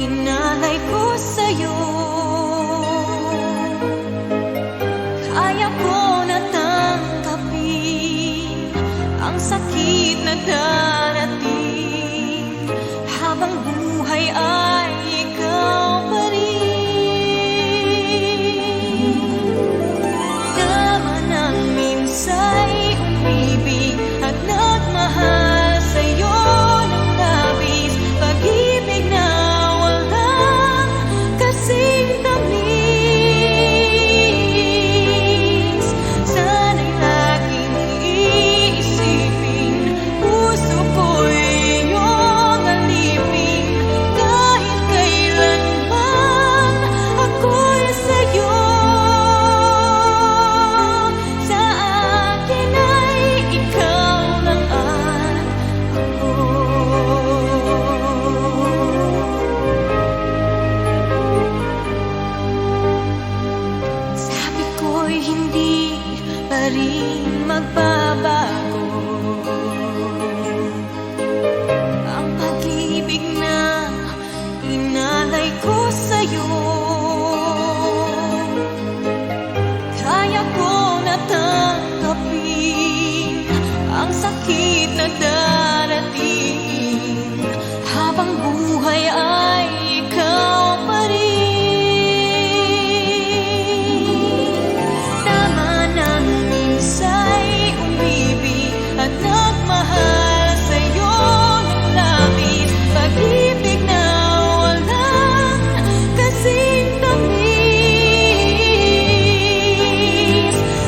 inalay ko sa'yo. Kaya ko na tanggapin ang sakit na darating, habang buhay ay ikaw pa rin. Naman ang minsa'y umibig at nagmahal sa'yo ng labis, pag-ibig na walang kasing tamis. Sana'y laging iisipin, puso ko'y iyong alipin, kahit kailanman ako'y sa'yo. Sa akin ay ikaw lang at ako. Sabi ko'y hindi pa rin magbabago ang pag-ibig na inalay ko sa'yo. Kaya ko na tanggapin ang sakit na darating, habang buhay ay ikaw pa rin. Naman ang minsa'y umibig at nagmahal sa'yo ng labis, pag-ibig na walang kasing tamis.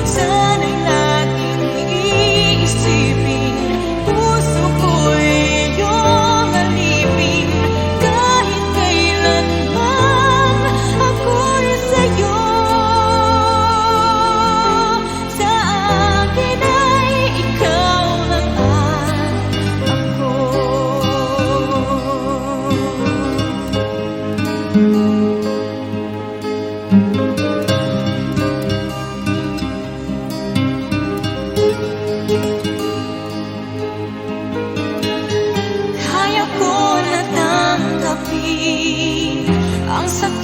Sana'y laging iisipin, puso ko'y iyong alipin, kahit kailanman ako'y sa'yo. Sa akin ay ikaw lang at ako. Kaya ko na tanggapin ang sakit